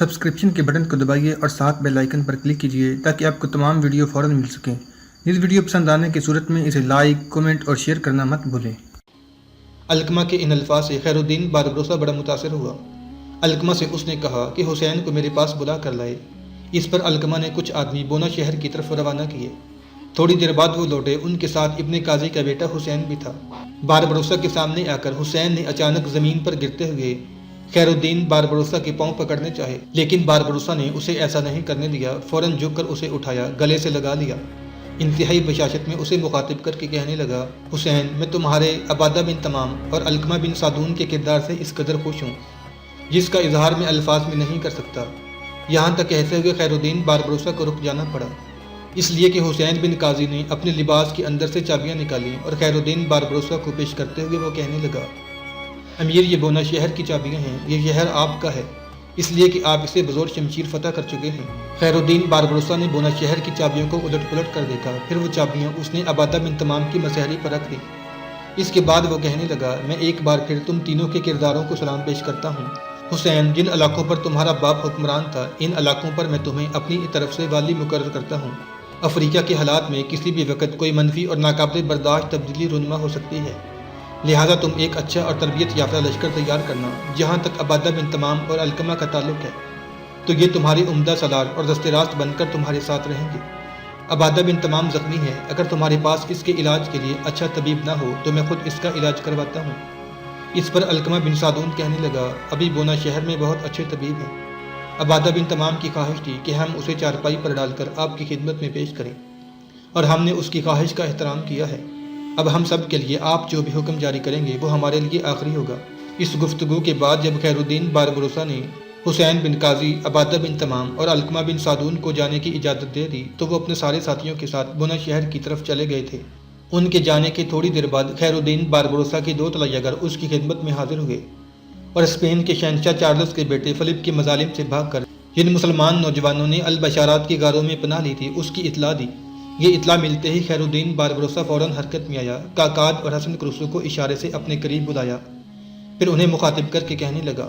Subscription کے button کو دبائیے اور ساتھ بیل آئیکن پر کلک کیجیے تاکہ آپ کو تمام ویڈیو فوراً مل سکیں۔ اس ویڈیو پسند آنے کی صورت میں اسے لائک، کمنٹ اور شیئر کرنا مت بھولیں۔ علقمہ کے ان الفاظ سے خیر الدین باربروسا بڑا متاثر ہوا۔ علقمہ سے اس نے کہا کہ حسین کو میرے پاس بلا کر لائے۔ اس پر علقمہ نے کچھ آدمی بونا شہر کی طرف روانہ کیے۔ تھوڑی دیر بعد وہ لوٹے، ان کے ساتھ ابن قاضی کا بیٹا حسین بھی تھا۔ باربروسا کے سامنے آ کر حسین نے اچانک زمین پر گرتے ہوئے خیر الدین باربروسا کے پاؤں پکڑنے چاہے، لیکن باربروسا نے اسے ایسا نہیں کرنے دیا۔ فوراً جھک کر اسے اٹھایا، گلے سے لگا لیا۔ انتہائی بشاشت میں اسے مخاطب کر کے کہنے لگا، حسین، میں تمہارے عبادہ بن تمام اور علقمہ بن سعدون کے کردار سے اس قدر خوش ہوں جس کا اظہار میں الفاظ میں نہیں کر سکتا۔ یہاں تک کہتے ہوئے خیر الدین باربروسا کو رک جانا پڑا، اس لیے کہ حسین بن قاضی نے اپنے لباس کے اندر سے چابیاں نکالیں اور خیر الدین باربروسا کو پیش کرتے ہوئے وہ کہنے لگا، امیر، یہ بونا شہر کی چابیاں ہیں۔ یہ شہر آپ کا ہے، اس لیے کہ آپ اسے بزور شمشیر فتح کر چکے ہیں۔ خیر الدین باربروسا نے بونا شہر کی چابیوں کو الٹ پلٹ کر دیکھا، پھر وہ چابیاں اس نے عبادہ بن تمام کی مسحری پر رکھ دی۔ اس کے بعد وہ کہنے لگا، میں ایک بار پھر تم تینوں کے کرداروں کو سلام پیش کرتا ہوں۔ حسین، جن علاقوں پر تمہارا باپ حکمران تھا، ان علاقوں پر میں تمہیں اپنی طرف سے والی مقرر کرتا ہوں۔ افریقہ کے حالات میں کسی بھی وقت کوئی منفی اور ناقابل برداشت تبدیلی رونما ہو سکتی ہے، لہٰذا تم ایک اچھا اور تربیت یافتہ لشکر تیار کرنا۔ جہاں تک عبادہ بن تمام اور علقمہ کا تعلق ہے تو یہ تمہاری عمدہ سالار اور دست راست بن کر تمہارے ساتھ رہیں گے۔ عبادہ بن تمام زخمی ہے، اگر تمہارے پاس اس کے علاج کے لیے اچھا طبیب نہ ہو تو میں خود اس کا علاج کرواتا ہوں۔ اس پر علقمہ بن سعدون کہنے لگا، ابھی بونا شہر میں بہت اچھے طبیب ہیں۔ عبادہ بن تمام کی خواہش تھی کہ ہم اسے چارپائی پر ڈال کر آپ کی خدمت میں پیش کریں، اور ہم نے اس کی خواہش کا احترام کیا ہے۔ اب ہم سب کے لیے آپ جو بھی حکم جاری کریں گے وہ ہمارے لیے آخری ہوگا۔ اس گفتگو کے بعد جب خیر الدین باربروسا نے حسین بن قاضی، عبادہ بن تمام اور علقمہ بن سعدون کو جانے کی اجازت دے دی تو وہ اپنے سارے ساتھیوں کے ساتھ بونا شہر کی طرف چلے گئے تھے۔ ان کے جانے کے تھوڑی دیر بعد خیر الدین باربروسا کے دو طلایہ گر اس کی خدمت میں حاضر ہوئے اور اسپین کے شہنشاہ چارلس کے بیٹے فلپ کے مظالم سے بھاگ کر جن مسلمان نوجوانوں نے البشارات کی غاروں میں پناہ لی تھی اس کی اطلاع دی۔ یہ اطلاع ملتے ہی خیر الدین باربروسا فوراً حرکت میں آیا، کاکاد اور حسن کروسو کو اشارے سے اپنے قریب بلایا، پھر انہیں مخاطب کر کے کہنے لگا،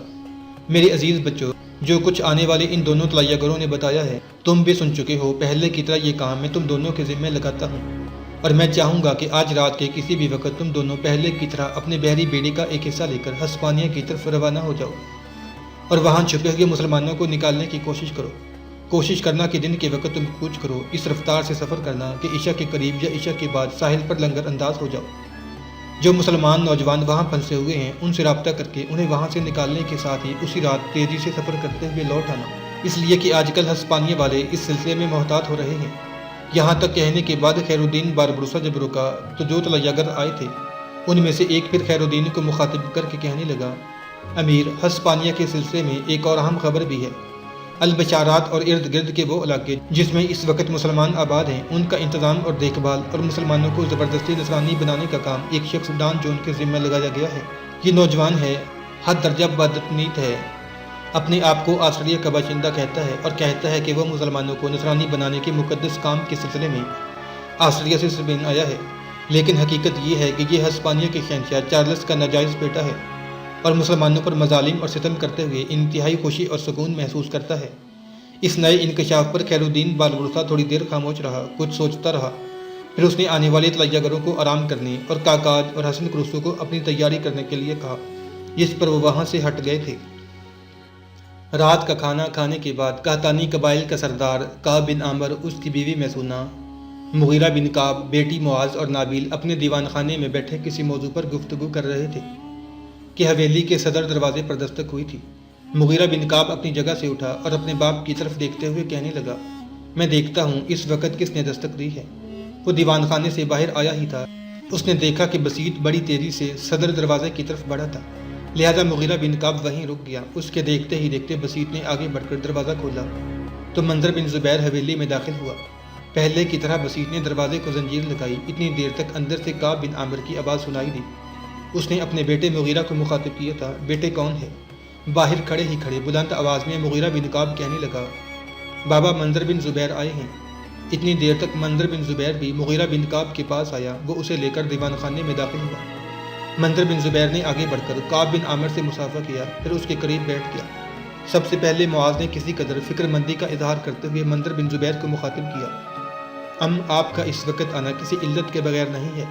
میرے عزیز بچوں، جو کچھ آنے والے ان دونوں طلایہ گروں نے بتایا ہے تم بھی سن چکے ہو۔ پہلے کی طرح یہ کام میں تم دونوں کے ذمہ لگاتا ہوں، اور میں چاہوں گا کہ آج رات کے کسی بھی وقت تم دونوں پہلے کی طرح اپنے بحری بیڑے کا ایک حصہ لے کر ہسپانیہ کی طرف روانہ ہو جاؤ اور وہاں چھپے ہوئے مسلمانوں کو نکالنے کی کوشش کرو۔ کوشش کرنا کہ دن کے وقت تم کوچ کرو، اس رفتار سے سفر کرنا کہ عشاء کے قریب یا عشاء کے بعد ساحل پر لنگر انداز ہو جاؤ۔ جو مسلمان نوجوان وہاں پھنسے ہوئے ہیں ان سے رابطہ کر کے انہیں وہاں سے نکالنے کے ساتھ ہی اسی رات تیزی سے سفر کرتے ہوئے لوٹ آنا، اس لیے کہ آج کل ہسپانیہ والے اس سلسلے میں محتاط ہو رہے ہیں۔ یہاں تک کہنے کے بعد خیر الدین باربروسا جب رکا تو جو طلایہ گر آئے تھے ان میں سے ایک پھر خیر الدین کو مخاطب کر کے کہنے لگا، امیر، ہسپانیہ کے سلسلے میں ایک اور اہم خبر بھی ہے۔ البشارات اور ارد گرد کے وہ علاقے جس میں اس وقت مسلمان آباد ہیں ان کا انتظام اور دیکھ بھال اور مسلمانوں کو زبردستی نصرانی بنانے کا کام ایک شخص ڈان جون کے ذمہ لگایا گیا ہے۔ یہ نوجوان ہے، حد درجہ بدنیت ہے، اپنے آپ کو آسٹریلیا کا باشندہ کہتا ہے اور کہتا ہے کہ وہ مسلمانوں کو نصرانی بنانے کے مقدس کام کے سلسلے میں آسٹریلیا سے اسپین آیا ہے، لیکن حقیقت یہ ہے کہ یہ ہسپانیہ کے شہنشاہ چارلس کا ناجائز بیٹا ہے اور مسلمانوں پر مظالم اور ستم کرتے ہوئے انتہائی خوشی اور سکون محسوس کرتا ہے۔ اس نئے انکشاف پر خیر الدین باربروسا تھوڑی دیر خاموش رہا، کچھ سوچتا رہا، پھر اس نے آنے والے طلایہ گروں کو آرام کرنے اور کاکاد اور حسن کروسو کو اپنی تیاری کرنے کے لیے کہا، جس پر وہ وہاں سے ہٹ گئے تھے۔ رات کا کھانا کھانے کے بعد قحطانی قبائل کا سردار کعب بن عامر، اس کی بیوی میسونہ، مغیرہ بن کعب، بیٹی معاذ اور نابیل اپنے دیوان خانے میں بیٹھے کسی موضوع پر گفتگو کر رہے تھے کہ حویلی کے صدر دروازے پر دستک ہوئی تھی۔ مغیرہ بن کعب اپنی جگہ سے اٹھا اور اپنے باپ کی طرف دیکھتے ہوئے کہنے لگا، میں دیکھتا ہوں اس وقت کس نے دستک دی ہے۔ وہ دیوان خانے سے باہر آیا ہی تھا، اس نے دیکھا کہ بسیط بڑی تیزی سے صدر دروازے کی طرف بڑھا تھا، لہذا مغیرہ بن کعب وہیں رک گیا۔ اس کے دیکھتے ہی دیکھتے بسیط نے آگے بڑھ کر دروازہ کھولا تو منظر بن زبیر حویلی میں داخل ہوا۔ پہلے کی طرح بسیط نے دروازے کو زنجیر لگائی۔ اتنی دیر تک اندر سے کعب بن عامر کی آواز سنائی دی۔ اس نے اپنے بیٹے مغیرہ کو مخاطب کیا تھا، بیٹے کون ہے؟ باہر کھڑے ہی کھڑے بلند آواز میں مغیرہ بن کعب کہنے لگا، بابا، منظر بن زبیر آئے ہیں۔ اتنی دیر تک منظر بن زبیر بھی مغیرہ بن کعب کے پاس آیا، وہ اسے لے کر دیوان خانے میں داخل ہوا۔ منظر بن زبیر نے آگے بڑھ کر کعب بن عامر سے مصافحہ کیا، پھر اس کے قریب بیٹھ گیا۔ سب سے پہلے معاذ نے کسی قدر فکر مندی کا اظہار کرتے ہوئے منظر بن زبیر کو مخاطب کیا۔ آپ کا اس وقت آنا کسی علت کے بغیر نہیں ہے۔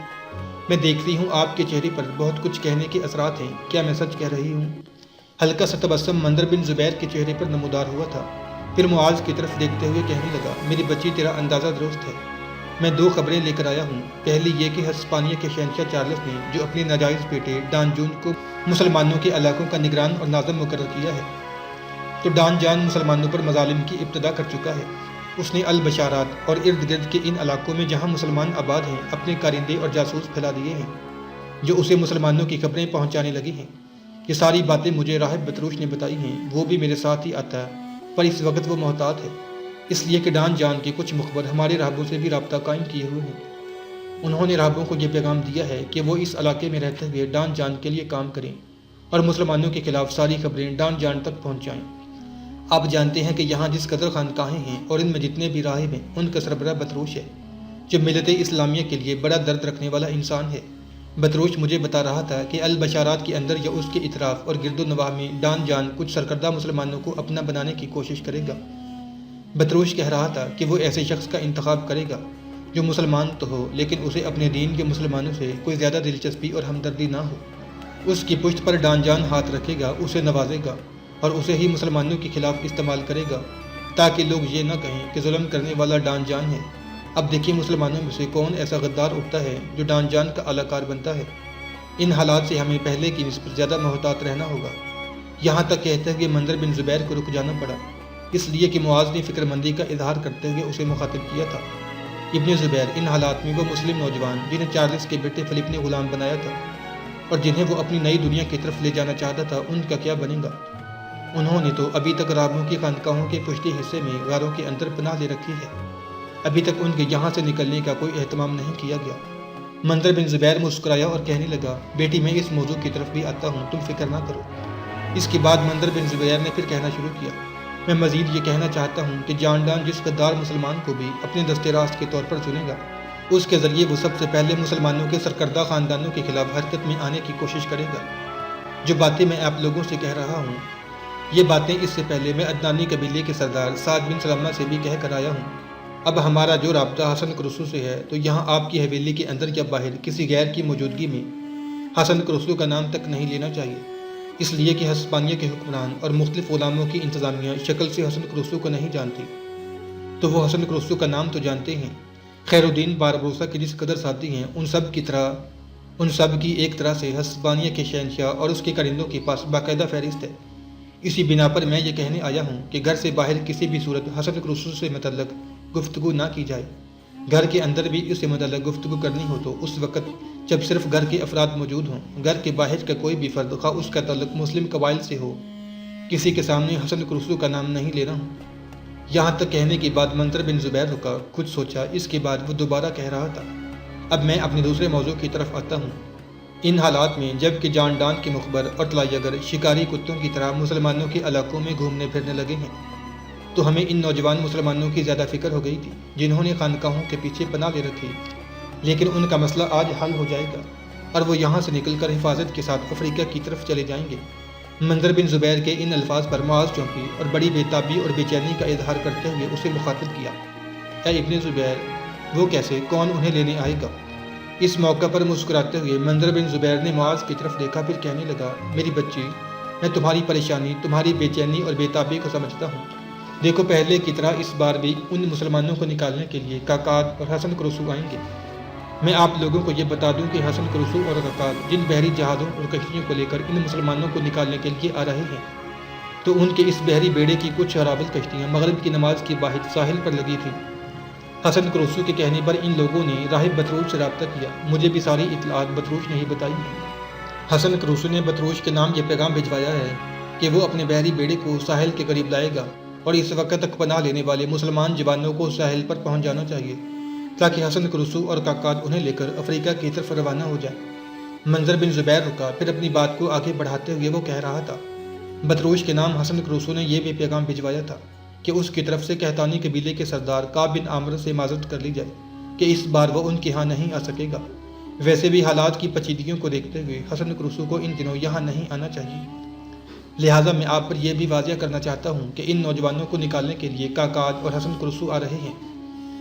میں دیکھتی ہوں آپ کے چہرے پر بہت کچھ کہنے کے اثرات ہیں، کیا میں سچ کہہ رہی ہوں؟ ہلکا سا تبسم منظر بن زبیر کے چہرے پر نمودار ہوا تھا۔ پھر معاذ کی طرف دیکھتے ہوئے کہنے لگا، میری بچی تیرا اندازہ درست ہے۔ میں 2 خبریں لے کر آیا ہوں۔ پہلی یہ کہ ہسپانیہ کے شہنشاہ چارلس نے جو اپنے ناجائز بیٹے ڈان جون کو مسلمانوں کے علاقوں کا نگران اور ناظم مقرر کیا ہے، تو ڈان جان مسلمانوں پر مظالم کی ابتدا کر چکا ہے۔ اس نے البشارات اور ارد گرد کے ان علاقوں میں جہاں مسلمان آباد ہیں اپنے کارندے اور جاسوس پھیلا دیے ہیں جو اسے مسلمانوں کی خبریں پہنچانے لگی ہیں۔ یہ ساری باتیں مجھے راہب بطروش نے بتائی ہیں، وہ بھی میرے ساتھ ہی آتا ہے، پر اس وقت وہ محتاط ہے، اس لیے کہ ڈان جان کے کچھ مخبر ہمارے راہبوں سے بھی رابطہ قائم کیے ہوئے ہیں۔ انہوں نے راہبوں کو یہ پیغام دیا ہے کہ وہ اس علاقے میں رہتے ہوئے ڈان جان کے لیے کام کریں اور مسلمانوں کے خلاف ساری خبریں ڈان جان تک پہنچائیں۔ آپ جانتے ہیں کہ یہاں جس قدر خانقاہیں ہیں اور ان میں جتنے بھی راہب ہیں ان کا سربراہ بطروش ہے، جو ملت اسلامیہ کے لیے بڑا درد رکھنے والا انسان ہے۔ بطروش مجھے بتا رہا تھا کہ البشارات کے اندر یا اس کے اطراف اور گرد و نواح میں ڈان جان کچھ سرکردہ مسلمانوں کو اپنا بنانے کی کوشش کرے گا۔ بطروش کہہ رہا تھا کہ وہ ایسے شخص کا انتخاب کرے گا جو مسلمان تو ہو لیکن اسے اپنے دین کے مسلمانوں سے کوئی زیادہ دلچسپی اور ہمدردی نہ ہو۔ اس کی پشت پر ڈان جان ہاتھ رکھے گا، اسے نوازے گا اور اسے ہی مسلمانوں کے خلاف استعمال کرے گا تاکہ لوگ یہ نہ کہیں کہ ظلم کرنے والا ڈان جان ہے۔ اب دیکھیے مسلمانوں میں سے کون ایسا غدار اٹھتا ہے جو ڈان جان کا اعلی کار بنتا ہے۔ ان حالات سے ہمیں پہلے کی نسبت زیادہ محتاط رہنا ہوگا۔ یہاں تک کہتے ہوئے منظر بن زبیر کو رک جانا پڑا، اس لیے کہ معاذ نے فکر مندی کا اظہار کرتے ہوئے اسے مخاطب کیا تھا۔ ابن زبیر، ان حالات میں وہ مسلم نوجوان جنہیں چارلس کے بیٹے فلپ نے غلام بنایا تھا اور جنہیں وہ اپنی نئی دنیا کی طرف لے جانا چاہتا تھا، ان کا کیا بنے گا؟ انہوں نے تو ابھی تک راہبوں کی خانقاہوں کے پشتی حصے میں غاروں کے اندر پناہ لے رکھی ہے، ابھی تک ان کے یہاں سے نکلنے کا کوئی اہتمام نہیں کیا گیا۔ منظر بن زبیر مسکرایا اور کہنے لگا، بیٹی میں اس موضوع کی طرف بھی آتا ہوں، تم فکر نہ کرو۔ اس کے بعد منظر بن زبیر نے پھر کہنا شروع کیا، میں مزید یہ کہنا چاہتا ہوں کہ جان ڈان جس غدار مسلمان کو بھی اپنے دستے راست کے طور پر چنے گا، اس کے ذریعے وہ سب سے پہلے مسلمانوں کے سرکردہ خاندانوں کے خلاف حرکت میں آنے کی کوشش کرے گا۔ جو باتیں میں آپ لوگوں سے کہہ رہا ہوں، یہ باتیں اس سے پہلے میں عدنانی قبیلے کے سردار سعد بن سلمہ سے بھی کہہ کر آیا ہوں۔ اب ہمارا جو رابطہ حسن کرسو سے ہے، تو یہاں آپ کی حویلی کے اندر یا باہر کسی غیر کی موجودگی میں حسن کرسو کا نام تک نہیں لینا چاہیے، اس لیے کہ ہسپانیہ کے حکمران اور مختلف غلاموں کی انتظامیہ شکل سے حسن کرسو کو نہیں جانتی، تو وہ حسن کرسو کا نام تو جانتے ہیں۔ خیر الدین باربروسا کی جس قدر ساتھی ہیں، ان سب کی ایک طرح سے ہسپانیہ کے شہنشاہ اور اس کے کرندوں کے پاس باقاعدہ فہرست ہے۔ اسی بنا پر میں یہ کہنے آیا ہوں کہ گھر سے باہر کسی بھی صورت حسن کرسو سے متعلق گفتگو نہ کی جائے۔ گھر کے اندر بھی اس سے متعلق گفتگو کرنی ہو تو اس وقت جب صرف گھر کے افراد موجود ہوں۔ گھر کے باہر کا کوئی بھی فرد، خواہ اس کا تعلق مسلم قبائل سے ہو، کسی کے سامنے حسن کرسو کا نام نہیں لینا ہو۔ یہاں تک کہنے کے بعد منظر بن زبیر رکا، کچھ سوچا، اس کے بعد وہ دوبارہ کہہ رہا تھا، اب میں اپنے دوسرے موضوع کی طرف آتا ہوں۔ ان حالات میں جب کہ جان ڈان کے مخبر اور طلایہ گر شکاری کتوں کی طرح مسلمانوں کے علاقوں میں گھومنے پھرنے لگے ہیں، تو ہمیں ان نوجوان مسلمانوں کی زیادہ فکر ہو گئی تھی جنہوں نے خانقاہوں کے پیچھے پناہ لے رکھی، لیکن ان کا مسئلہ آج حل ہو جائے گا اور وہ یہاں سے نکل کر حفاظت کے ساتھ افریقہ کی طرف چلے جائیں گے۔ منظر بن زبیر کے ان الفاظ پر معاذ چونکی اور بڑی بے تابی اور بے چینی کا اظہار کرتے ہوئے اسے مخاطب کیا، اے ابن زبیر، وہ کیسے، کون انہیں لینے آئے گا؟ اس موقع پر مسکراتے ہوئے منظر بن زبیر نے معاذ کی طرف دیکھا، پھر کہنے لگا، میری بچی، میں تمہاری پریشانی، تمہاری بے چینی اور بے تابی کو سمجھتا ہوں۔ دیکھو، پہلے کی طرح اس بار بھی ان مسلمانوں کو نکالنے کے لیے کاکاد اور حسن کرسو آئیں گے۔ میں آپ لوگوں کو یہ بتا دوں کہ حسن کرسو اور کاکاد جن بحری جہازوں اور کشتیوں کو لے کر ان مسلمانوں کو نکالنے کے لیے آ رہے ہیں، تو ان کے اس بحری بیڑے کی کچھ حرابل کشتیاں مغرب کی نماز کے باہر ساحل پر لگی تھیں۔ حسن کرسو کے کہنے پر ان لوگوں نے راہب بطروش سے رابطہ کیا، مجھے بھی ساری اطلاعات بطروش نے ہی بتائی ہیں۔ حسن کرسو نے بطروش کے نام یہ پیغام بھجوایا ہے کہ وہ اپنے بحری بیڑے کو ساحل کے قریب لائے گا اور اس وقت تک پناہ لینے والے مسلمان جوانوں کو ساحل پر پہنچ جانا چاہیے تاکہ حسن کرسو اور کاکاد انہیں لے کر افریقہ کی طرف روانہ ہو جائے۔ منظر بن زبیر رکا، پھر اپنی بات کو آگے بڑھاتے ہوئے وہ کہہ رہا تھا، بطروش کے نام حسن کرسو نے یہ بھی پیغام بھجوایا تھا کہ اس کی طرف سے قحطانی قبیلے کے سردار کعب بن عامر سے معذرت کر لی جائے کہ اس بار وہ ان کے ہاں نہیں آ سکے گا۔ ویسے بھی حالات کی پیچیدگیوں کو دیکھتے ہوئے حسن کرسو کو ان دنوں یہاں نہیں آنا چاہیے۔ لہٰذا میں آپ پر یہ بھی واضح کرنا چاہتا ہوں کہ ان نوجوانوں کو نکالنے کے لیے کاکاد اور حسن کرسو آ رہے ہیں،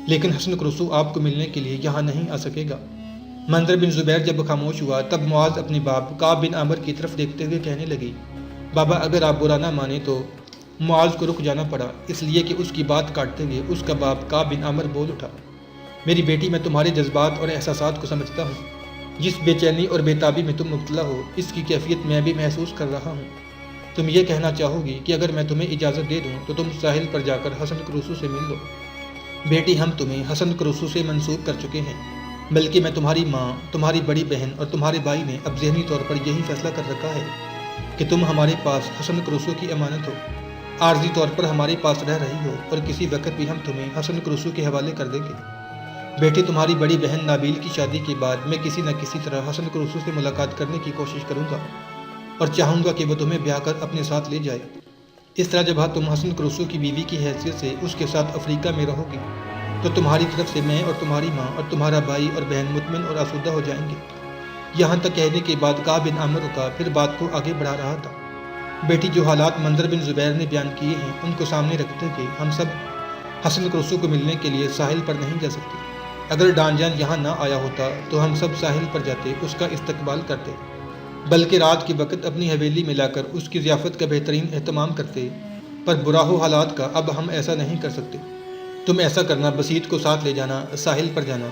لیکن حسن کرسو آپ کو ملنے کے لیے یہاں نہیں آ سکے گا۔ منظر بن زبیر جب خاموش ہوا تب معاذ اپنے باپ کعب بن عامر کی طرف دیکھتے ہوئے کہنے لگی، بابا اگر آپ برا نہ مانیں تو۔ معاذ کو رک جانا پڑا، اس لیے کہ اس کی بات کاٹتے ہوئے اس کا باپ کعب بن عامر بول اٹھا، میری بیٹی میں تمہارے جذبات اور احساسات کو سمجھتا ہوں، جس بے چینی اور بے تابی میں تم مبتلا ہو اس کی کیفیت میں بھی محسوس کر رہا ہوں۔ تم یہ کہنا چاہو گی کہ اگر میں تمہیں اجازت دے دوں تو تم ساحل پر جا کر حسن کرسو سے مل لو۔ بیٹی ہم تمہیں حسن کرسو سے منسوب کر چکے ہیں، بلکہ میں تمہاری ماں، تمہاری بڑی بہن اور تمہارے بھائی نے اب ذہنی طور پر یہی فیصلہ کر رکھا ہے کہ تم ہمارے پاس حسن کرسو کی امانت ہو، عارضی طور پر ہمارے پاس رہ رہی ہو اور کسی وقت بھی ہم تمہیں حسن کرسو کے حوالے کر دیں گے۔ بیٹی تمہاری بڑی بہن نابیل کی شادی کے بعد میں کسی نہ کسی طرح حسن کرسو سے ملاقات کرنے کی کوشش کروں گا اور چاہوں گا کہ وہ تمہیں بیاہ کر اپنے ساتھ لے جائے۔ اس طرح جب تم حسن کرسو کی بیوی کی حیثیت سے اس کے ساتھ افریقہ میں رہو گی تو تمہاری طرف سے میں اور تمہاری ماں اور تمہارا بھائی اور بہن مطمئن اور آسودہ ہو جائیں گے۔ یہاں تک کہنے کے بعد کعب بن عامر رکا، پھر بات کو آگے بڑھا رہا تھا، بیٹی جو حالات منظر بن زبیر نے بیان کیے ہیں ان کو سامنے رکھتے ہوئے ہم سب حسن کرسو کو ملنے کے لیے ساحل پر نہیں جا سکتے۔ اگر ڈان جان یہاں نہ آیا ہوتا تو ہم سب ساحل پر جاتے، اس کا استقبال کرتے، بلکہ رات کے وقت اپنی حویلی میں لا کر اس کی ضیافت کا بہترین اہتمام کرتے، پر برا ہو حالات کا اب ہم ایسا نہیں کر سکتے۔ تم ایسا کرنا، بسیط کو ساتھ لے جانا، ساحل پر جانا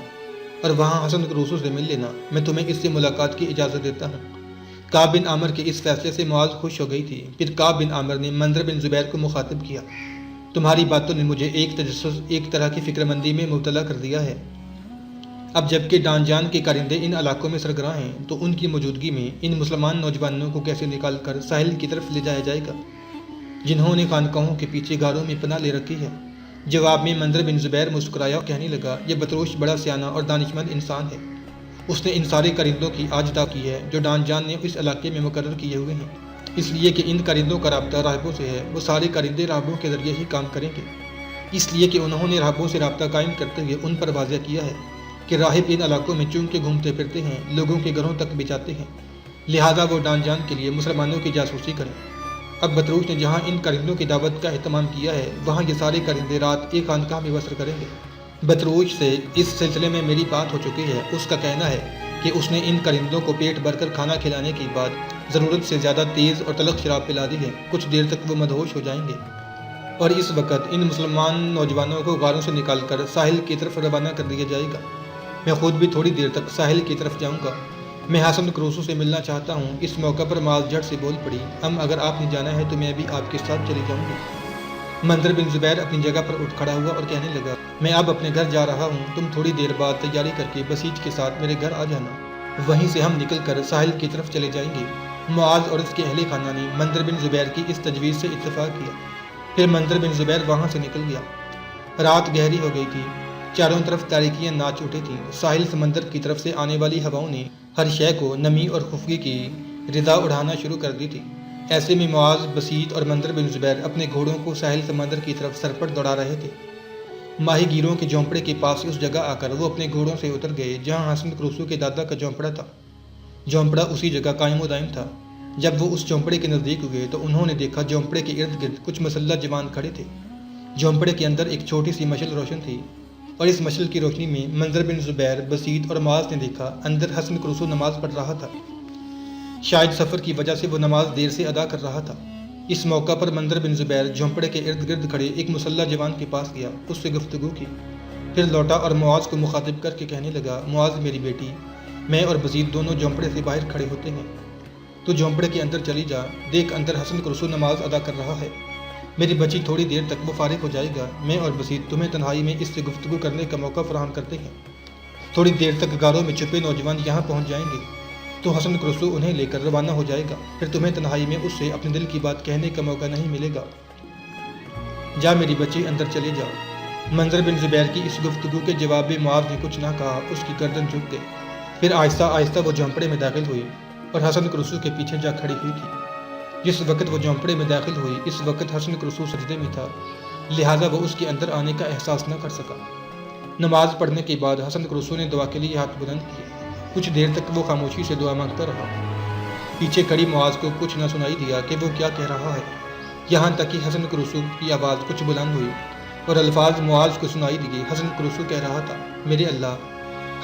اور وہاں حسن کرسو سے مل لینا، میں تمہیں اس سے ملاقات کی اجازت دیتا ہوں۔ کعب بن عامر کے اس فیصلے سے معاذ خوش ہو گئی تھی۔ پھر کعب بن عامر نے منظر بن زبیر کو مخاطب کیا، تمہاری باتوں نے مجھے ایک تجسس، ایک طرح کی فکر مندی میں مبتلا کر دیا ہے۔ اب جب کہ ڈان جان کے کارندے ان علاقوں میں سرگراں ہیں تو ان کی موجودگی میں ان مسلمان نوجوانوں کو کیسے نکال کر ساحل کی طرف لے جایا جائے گا جنہوں نے خانقاہوں کے پیچھے غاروں میں پناہ لے رکھی ہے؟ جواب میں منظر بن زبیر مسکرایا اور کہنے لگا، یہ بطروش بڑا سیانہ اور دانشمند انسان ہے، اس نے ان سارے کرندوں کی آجتا کی ہے جو ڈان جان نے اس علاقے میں مقرر کیے ہوئے ہیں، اس لیے کہ ان کرندوں کا رابطہ راہبوں سے ہے، وہ سارے کرندے راہبوں کے ذریعے ہی کام کریں گے، اس لیے کہ انہوں نے راہبوں سے رابطہ قائم کرتے ہوئے ان پر واضح کیا ہے کہ راہب ان علاقوں میں چون کے گھومتے پھرتے ہیں، لوگوں کے گھروں تک بھی جاتے ہیں، لہٰذا وہ ڈان جان کے لیے مسلمانوں کی جاسوسی کریں۔ اب بطروش نے جہاں ان کرندوں کی دعوت کا اہتمام کیا ہے وہاں یہ سارے کرندے رات ایک خانقاہ میں بسر کریں گے۔ بطروش سے اس سلسلے میں میری بات ہو چکی ہے، اس کا کہنا ہے کہ اس نے ان کرندوں کو پیٹ بھر کر کھانا کھلانے کے بعد ضرورت سے زیادہ تیز اور تلخ شراب پلا دی ہے، کچھ دیر تک وہ مدہوش ہو جائیں گے اور اس وقت ان مسلمان نوجوانوں کو غاروں سے نکال کر ساحل کی طرف روانہ کر دیا جائے گا۔ میں خود بھی تھوڑی دیر تک ساحل کی طرف جاؤں گا، میں حسن کرسو سے ملنا چاہتا ہوں۔ اس موقع پر معاذ جھٹ سے بول پڑی، اگر آپ نے جانا ہے تو میں بھی آپ کے ساتھ چلی جاؤں گی۔ منظر بن زبیر اپنی جگہ پر اٹھ کھڑا ہوا اور کہنے لگا، میں اب اپنے گھر جا رہا ہوں، تم تھوڑی دیر بعد تیاری کر کے بسیج کے ساتھ میرے گھر آ جانا، وہیں سے ہم نکل کر ساحل کی طرف چلے جائیں گے۔ معاذ اور اس کے اہل خانہ نے منظر بن زبیر کی اس تجویز سے اتفاق کیا، پھر منظر بن زبیر وہاں سے نکل گیا۔ رات گہری ہو گئی تھی، چاروں طرف تاریکیاں ناچ اٹھی تھیں، ساحل سمندر کی طرف سے آنے والی ہواؤں نے ہر شے کو نمی اور خفگی کی رضا اڑانا شروع کر دی تھی۔ ایسے میں معاذ، بسیط اور منظر بن زبیر اپنے گھوڑوں کو ساحل سمندر کی طرف سرپٹ دوڑا رہے تھے۔ ماہی گیروں کے جھونپڑے کے پاس اس جگہ آ کر وہ اپنے گھوڑوں سے اتر گئے جہاں حسن کرسو کے دادا کا جھونپڑا تھا۔ جھونپڑا اسی جگہ قائم و دائم تھا۔ جب وہ اس جھونپڑے کے نزدیک ہوئے تو انہوں نے دیکھا جھونپڑے کے ارد گرد کچھ مسلح جوان کھڑے تھے۔ جھونپڑے کے اندر ایک چھوٹی سی مشل روشن تھی اور اس مشل کی روشنی میں منظر بن زبیر، بسیط اور معاذ نے دیکھا اندر حسن کرسو نماز پڑھ رہا تھا۔ شاید سفر کی وجہ سے وہ نماز دیر سے ادا کر رہا تھا۔ اس موقع پر منظر بن زبیر جھونپڑے کے ارد گرد کھڑے ایک مسلح جوان کے پاس گیا، اس سے گفتگو کی، پھر لوٹا اور معاذ کو مخاطب کر کے کہنے لگا، معاذ میری بیٹی، میں اور بسیط دونوں جھونپڑے سے باہر کھڑے ہوتے ہیں، تو جھونپڑے کے اندر چلی جا، دیکھ اندر حسن کرسو نماز ادا کر رہا ہے، میری بچی تھوڑی دیر تک وہ فارغ ہو جائے گا، میں اور بسیط تمہیں تنہائی میں اس سے گفتگو کرنے کا موقع فراہم کرتے ہیں۔ تھوڑی دیر تک غاروں میں چھپے نوجوان یہاں پہنچ جائیں گے تو حسن کرسو انہیں لے کر روانہ ہو جائے گا، پھر تمہیں تنہائی میں اس سے اپنے دل کی بات کہنے کا موقع نہیں ملے گا۔ جا میری بچی، اندر چلے جا۔ منظر بن زبیر کی اس گفتگو کے جواب میں معاذ نے کچھ نہ کہا، اس کی گردن جھک گئی۔ پھر آہستہ آہستہ وہ جھونپڑے میں داخل ہوئی اور حسن کرسو کے پیچھے جا کھڑی ہوئی تھی۔ جس وقت وہ جھونپڑے میں داخل ہوئی اس وقت حسن کرسو سجدے میں تھا، لہٰذا وہ اس کے اندر آنے کا احساس نہ کر سکا۔ نماز پڑھنے کے بعد حسن کرسو نے دعا کے لیے ہاتھ بلند کیے، کچھ دیر تک وہ خاموشی سے دعا مانگتا رہا۔ پیچھے کھڑی معاذ کو کچھ نہ سنائی دیا کہ وہ کیا کہہ رہا ہے، یہاں تک کہ حسن کرسو کی آواز کچھ بلند ہوئی اور الفاظ معاذ کو سنائی دیے۔ حسن کرسو کہہ رہا تھا، میرے اللہ،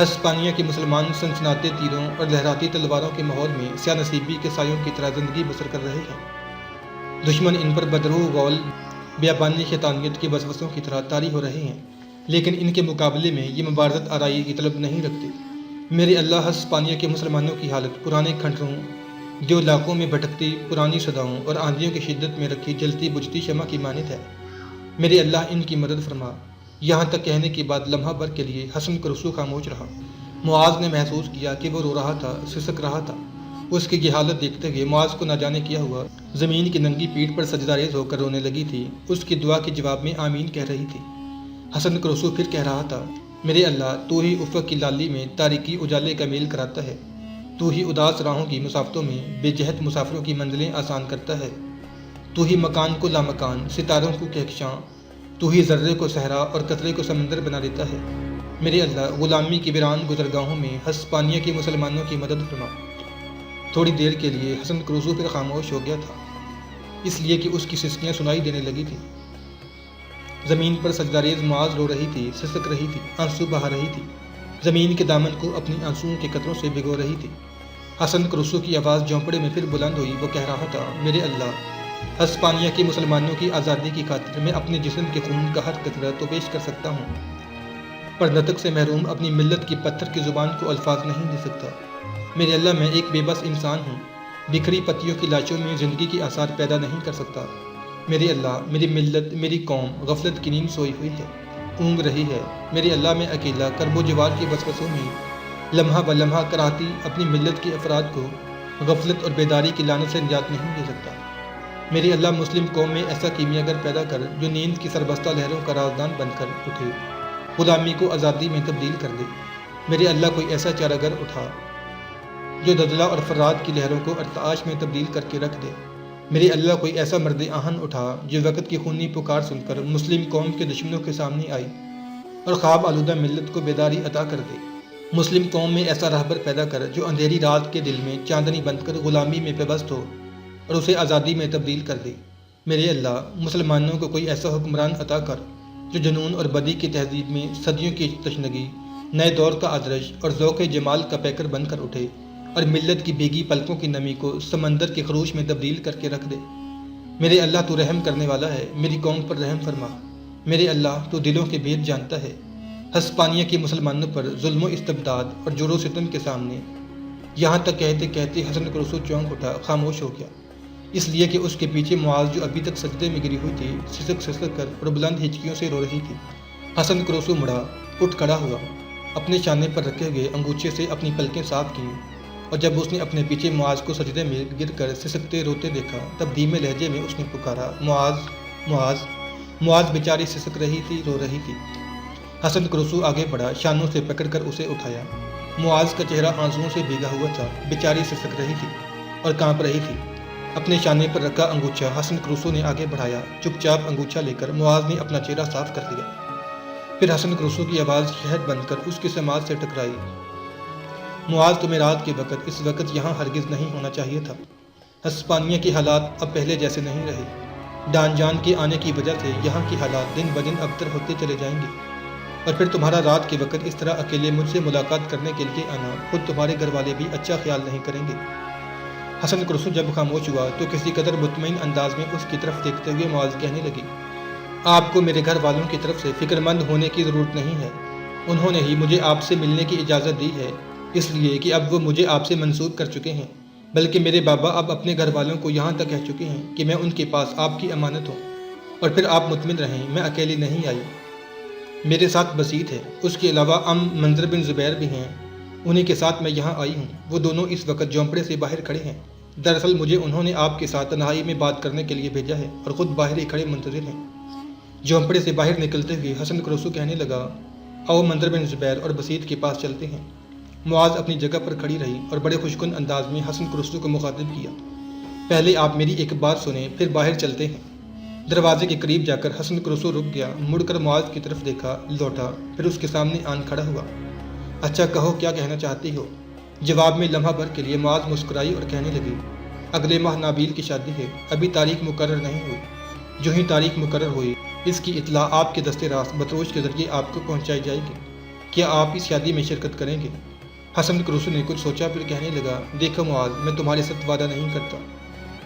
ہسپانیہ کے مسلمان سنسناتے تیروں اور لہراتی تلواروں کے ماحول میں سیاہ نصیبی کے سایوں کی طرح زندگی بسر کر رہے ہیں۔ دشمن ان پر بدروح غول بیابانی شیطانیت کے وسوسوں کی طرح طاری ہو رہے ہیں، لیکن ان کے مقابلے میں یہ مبارزت آرائی کی طلب نہیں رکھتے۔ میرے اللہ، ہسپانیہ کے مسلمانوں کی حالت پرانے کھنڈروں، جو علاقوں میں بھٹکتی پرانی صداؤں اور آندھیوں کی شدت میں رکھی جلتی بجھتی شمع کی مانند ہے۔ میرے اللہ، ان کی مدد فرما۔ یہاں تک کہنے کے بعد لمحہ بھر کے لیے حسن کرسو خاموش رہا۔ معاذ نے محسوس کیا کہ وہ رو رہا تھا، سسک رہا تھا۔ اس کی یہ حالت دیکھتے ہوئے معاذ کو نہ جانے کیا ہوا، زمین کی ننگی پیٹھ پر سجدہ ریز ہو کر رونے لگی تھی۔ اس کی دعا کے جواب میں آمین کہہ رہی تھی۔ حسن کرسو پھر کہہ رہا تھا، میرے اللہ، تو ہی افق کی لالی میں تاریکی اجالے کا میل کراتا ہے، تو ہی اداس راہوں کی مسافتوں میں بے جہت مسافروں کی منزلیں آسان کرتا ہے، تو ہی مکان کو لامکان، ستاروں کو کہکشاں، تو ہی ذرے کو صحرا اور قطرے کو سمندر بنا دیتا ہے۔ میرے اللہ، غلامی کی ویران گزرگاہوں میں ہسپانیہ کے مسلمانوں کی مدد فرما۔ تھوڑی دیر کے لیے حسن کرسو پھر خاموش ہو گیا تھا، اس لیے کہ اس کی سسکیاں سنائی دینے لگی تھیں۔ زمین پر سجدہ ریز معاذ رو رہی تھی، سسک رہی تھی، آنسو بہا رہی تھی، زمین کے دامن کو اپنی آنسوؤں کے قطروں سے بھگو رہی تھی۔ حسن کرسو کی آواز جھونپڑے میں پھر بلند ہوئی۔ وہ کہہ رہا تھا، میرے اللہ، ہسپانیہ کے مسلمانوں کی آزادی کی خاطر میں اپنے جسم کے خون کا ہر قطرہ تو پیش کر سکتا ہوں، پر نطق سے محروم اپنی ملت کی پتھر کی زبان کو الفاظ نہیں دے سکتا۔ میرے اللہ، میں ایک بے بس انسان ہوں، بکھری پتیوں کی لاشوں میں زندگی کے آثار پیدا نہیں کر سکتا۔ میرے اللہ، میری ملت، میری قوم غفلت کی نیند سوئی ہوئی ہے، اونگ رہی ہے۔ میرے اللہ، میں اکیلا کرب و جوار کے وسوسوں میں لمحہ ب لمحہ کراہتی اپنی ملت کے افراد کو غفلت اور بیداری کی لعنت سے نجات نہیں دے سکتا۔ میرے اللہ، مسلم قوم میں ایسا کیمیاگر پیدا کر جو نیند کی سربستہ لہروں کا رازدان بن کر اٹھے، غلامی کو آزادی میں تبدیل کر دے۔ میرے اللہ، کوئی ایسا چارہ گر اٹھا جو دجلہ اور فرات کی لہروں کو ارتعاش میں تبدیل کر کے رکھ دے۔ میرے اللہ، کوئی ایسا مرد آہن اٹھا جو وقت کی خونی پکار سن کر مسلم قوم کے دشمنوں کے سامنے آئی اور خواب آلودہ ملت کو بیداری عطا کر دے۔ مسلم قوم میں ایسا رہبر پیدا کر جو اندھیری رات کے دل میں چاندنی بن کر غلامی میں پیوست ہو اور اسے آزادی میں تبدیل کر دے۔ میرے اللہ، مسلمانوں کو کوئی ایسا حکمران عطا کر جو جنون اور بدی کی تہذیب میں صدیوں کی تشنگی، نئے دور کا آدرش اور ذوق جمال کا پیکر بن کر اٹھے اور ملت کی بھیگی پلکوں کی نمی کو سمندر کے خروش میں تبدیل کر کے رکھ دے۔ میرے اللہ، تو رحم کرنے والا ہے، میری قوم پر رحم فرما۔ میرے اللہ، تو دلوں کے بھید جانتا ہے۔ ہسپانیہ کے مسلمانوں پر ظلم و استبداد اور جور و ستم کے سامنے یہاں تک کہتے کہتے حسن کرسو چونک اٹھا، خاموش ہو گیا، اس لیے کہ اس کے پیچھے معاذ جو ابھی تک سجدے میں گری ہوئی تھی، سسک سسک کر اور بلند ہچکیوں سے رو رہی تھی۔ حسن کرسو مڑا، اٹھ کھڑا ہوا، اپنے شانے پر رکھے ہوئے انگوچھے سے اپنی پلکیں صاف کیں، اور جب اس نے اپنے پیچھے معاذ کو سجدے میں گر کر سسکتے روتے دیکھا، تب دھیمے لہجے میں اس نے پکارا، معاذ، معاذ۔ معاذ بیچاری سسک رہی تھی، رو رہی تھی۔ حسن کرسو آگے بڑھا، شانوں سے پکڑ کر اسے اٹھایا۔ معاذ کا چہرہ آنسوؤں سے بھیگا ہوا تھا، بیچاری سسک رہی تھی اور کانپ رہی تھی۔ اپنے شانے پر رکھا انگوچھا حسن کرسو نے آگے بڑھایا، چپ چاپ انگوچھا لے کر معاذ نے اپنا چہرہ صاف کر لیا۔ پھر حسن کرسو کی آواز شہد بن کر اس کی سماعت سے ٹکرائی، معاذ، تمہیں رات کے وقت اس وقت یہاں ہرگز نہیں ہونا چاہیے تھا۔ ہسپانیہ کے حالات اب پہلے جیسے نہیں رہے۔ ڈان جان کے آنے کی وجہ سے یہاں کے حالات دن بدن ابتر ہوتے چلے جائیں گے، اور پھر تمہارا رات کے وقت اس طرح اکیلے مجھ سے ملاقات کرنے کے لیے آنا خود تمہارے گھر والے بھی اچھا خیال نہیں کریں گے۔ حسن کرسو جب خاموش ہوا تو کسی قدر مطمئن انداز میں اس کی طرف دیکھتے ہوئے معاذ کہنے لگی، آپ کو میرے گھر والوں کی طرف سے فکر مند ہونے کی ضرورت نہیں ہے۔ انہوں نے ہی مجھے آپ سے ملنے کی اجازت دی ہے، اس لیے کہ اب وہ مجھے آپ سے منسوب کر چکے ہیں، بلکہ میرے بابا اب اپنے گھر والوں کو یہاں تک کہہ چکے ہیں کہ میں ان کے پاس آپ کی امانت ہوں، اور پھر آپ مطمئن رہیں، میں اکیلی نہیں آئی، میرے ساتھ بسیط ہے، اس کے علاوہ منظر بن زبیر بھی ہیں، انہیں کے ساتھ میں یہاں آئی ہوں۔ وہ دونوں اس وقت جھونپڑے سے باہر کھڑے ہیں۔ دراصل مجھے انہوں نے آپ کے ساتھ تنہائی میں بات کرنے کے لیے بھیجا ہے اور خود باہر ہی کھڑے منتظر ہیں۔ جھونپڑے سے باہر نکلتے ہوئے حسن کرسو کہنے لگا، آؤ منظر بن زبیر اور بسیط کے پاس چلتے ہیں۔ معاذ اپنی جگہ پر کھڑی رہی اور بڑے خوشکن انداز میں حسن کرسو کو مخاطب کیا، پہلے آپ میری ایک بات سنیں، پھر باہر چلتے ہیں۔ دروازے کے قریب جا کر حسن کرسو رک گیا، مڑ کر معاذ کی طرف دیکھا، لوٹا، پھر اس کے سامنے آن کھڑا ہوا۔ اچھا کہو، کیا کہنا چاہتی ہو؟ جواب میں لمحہ بھر کے لیے معاذ مسکرائی اور کہنے لگی، اگلے ماہ نابیل کی شادی ہے، ابھی تاریخ مقرر نہیں ہوئی۔ جو ہی تاریخ مقرر ہوئی اس کی اطلاع آپ کے دستے راست بطروش کے ذریعے آپ کو پہنچائی جائے گی۔ کیا آپ اس شادی میں شرکت کریں گے؟ حسن کرسو نے کچھ سوچا پھر کہنے لگا، دیکھو معاذ، میں تمہارے ساتھ وعدہ نہیں کرتا۔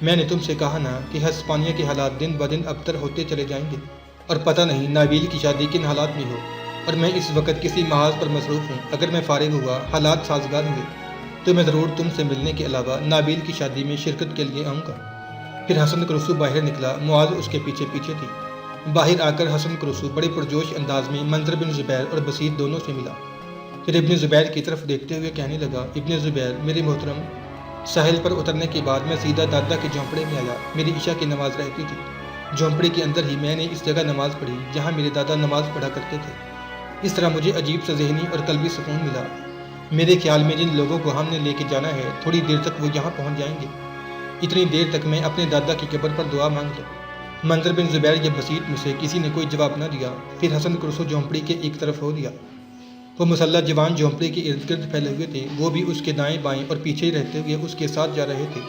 میں نے تم سے کہا نا کہ ہسپانیہ کے حالات دن بدن ابتر ہوتے چلے جائیں گے اور پتہ نہیں نابیل کی شادی کن حالات میں ہو، اور میں اس وقت کسی محاذ پر مصروف ہوں۔ اگر میں فارغ ہوا، حالات سازگار ہوئے تو میں ضرور تم سے ملنے کے علاوہ نابیل کی شادی میں شرکت کے لیے آؤں گا۔ پھر حسن کرسو باہر نکلا، معاذ اس کے پیچھے پیچھے تھی۔ باہر آ کر حسن کرسو بڑے پرجوش انداز میں منظر بن زبیر اور بسیط دونوں سے ملا۔ پھر ابن زبیر کی طرف دیکھتے ہوئے کہنے لگا، ابن زبیر، میرے محترم، ساحل پر اترنے کے بعد میں سیدھا دادا کے جھونپڑے میں آیا۔ میری عشاء کی نماز رہتی تھی۔ جھونپڑے کے اندر ہی میں نے اس جگہ نماز پڑھی جہاں میرے دادا نماز پڑھا کرتے تھے۔ اس طرح مجھے عجیب سا ذہنی اور قلبی سکون ملا۔ میرے خیال میں جن لوگوں کو ہم نے لے کے جانا ہے تھوڑی دیر تک وہ یہاں پہنچ جائیں گے۔ اتنی دیر تک میں اپنے دادا کی قبر پر دعا مانگ لوں۔ منظر بن زبیر یا بسیط میں سے کسی نے کوئی جواب نہ دیا۔ پھر حسن کرسو جھونپڑی کے ایک طرف ہو لیا۔ وہ مسلح جوان جھونپڑی کے ارد گرد پھیلے ہوئے تھے، وہ بھی اس کے دائیں بائیں اور پیچھے رہتے ہوئے اس کے ساتھ جا رہے تھے۔